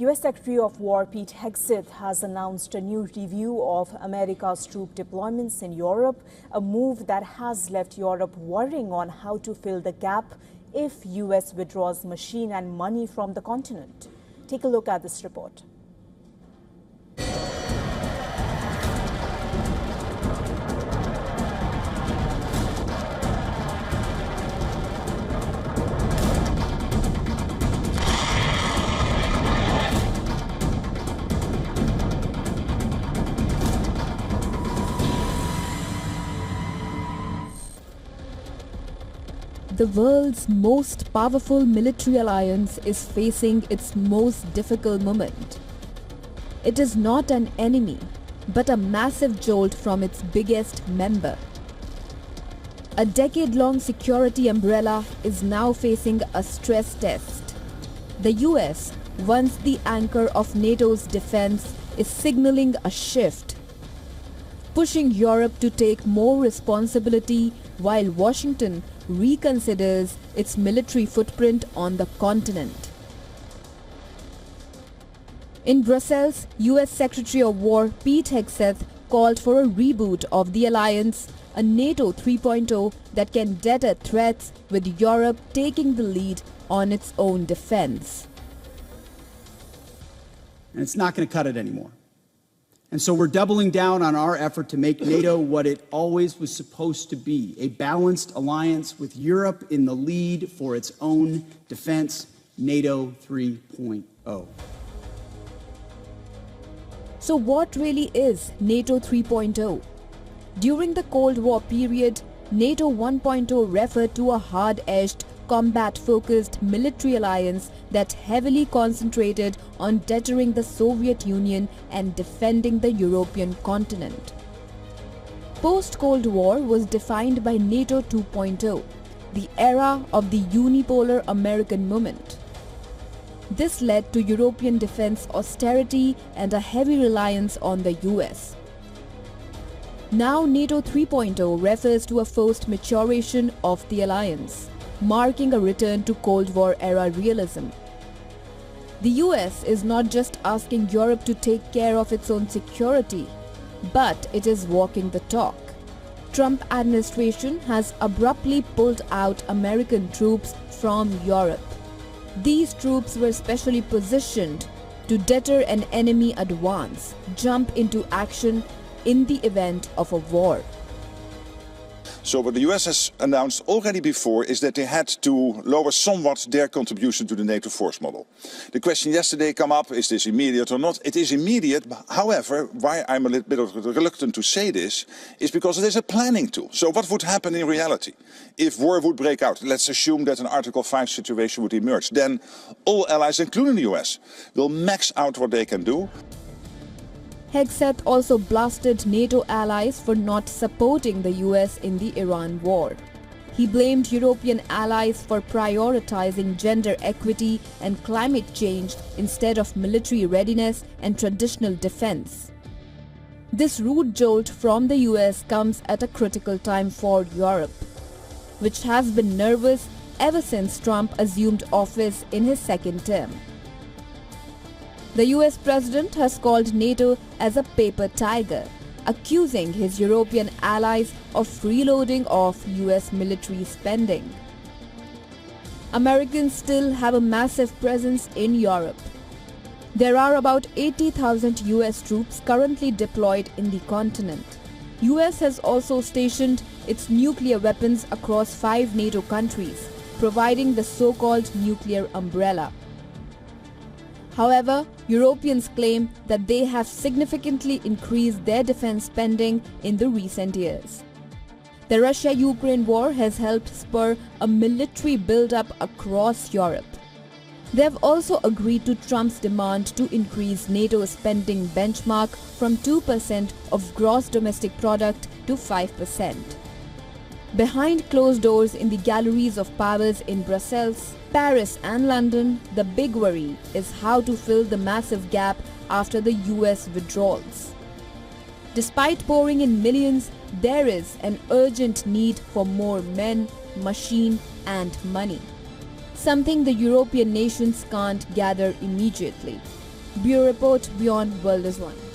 U.S. Secretary of War Pete Hegseth has announced a new review of America's troop deployments in Europe, a move that has left Europe worrying on how to fill the gap if U.S. withdraws machine and money from the continent. Take a look at this report. The world's most powerful military alliance is facing its most difficult moment. It is not an enemy, but a massive jolt from its biggest member. A decade-long security umbrella is now facing a stress test. The US, once the anchor of NATO's defense, is signaling a shift, pushing Europe to take more responsibility while Washington reconsiders its military footprint on the continent. In Brussels, US Secretary of War Pete Hegseth called for a reboot of the alliance, a NATO 3.0 that can deter threats, with Europe taking the lead on its own defense. And it's not going to cut it anymore. And so we're doubling down on our effort to make NATO what it always was supposed to be, a balanced alliance with Europe in the lead for its own defense, NATO 3.0. So what really is NATO 3.0? During the Cold War period, NATO 1.0 referred to a hard-edged, combat-focused military alliance that heavily concentrated on deterring the Soviet Union and defending the European continent. Post-Cold War was defined by NATO 2.0, the era of the unipolar American moment. This led to European defense austerity and a heavy reliance on the US. Now NATO 3.0 refers to a forced maturation of the alliance, marking a return to Cold War era realism. The US is not just asking Europe to take care of its own security, but it is walking the talk. Trump administration has abruptly pulled out American troops from Europe. These troops were specially positioned to deter an enemy advance, jump into action in the event of a war. So what the US has announced already before is that they had to lower somewhat their contribution to the NATO force model. The question yesterday came up, is this immediate or not? It is immediate. However, why I'm a little bit reluctant to say this is because it is a planning tool. So what would happen in reality if war would break out? Let's assume that an Article 5 situation would emerge. Then all allies, including the US, will max out what they can do. Hegseth also blasted NATO allies for not supporting the US in the Iran war. He blamed European allies for prioritizing gender equity and climate change instead of military readiness and traditional defense. This rude jolt from the US comes at a critical time for Europe, which has been nervous ever since Trump assumed office in his second term. The US president has called NATO as a paper tiger, accusing his European allies of freeloading of US military spending. Americans still have a massive presence in Europe. There are about 80,000 US troops currently deployed in the continent. US has also stationed its nuclear weapons across 5 NATO countries, providing the so-called nuclear umbrella. However, Europeans claim that they have significantly increased their defense spending in the recent years. The Russia-Ukraine war has helped spur a military build-up across Europe. They have also agreed to Trump's demand to increase NATO spending benchmark from 2% of gross domestic product to 5%. Behind closed doors in the galleries of powers in Brussels, Paris and London, the big worry is how to fill the massive gap after the US withdrawals. Despite pouring in millions, there is an urgent need for more men, machine and money, something the European nations can't gather immediately. Bureau Report, WION World is One.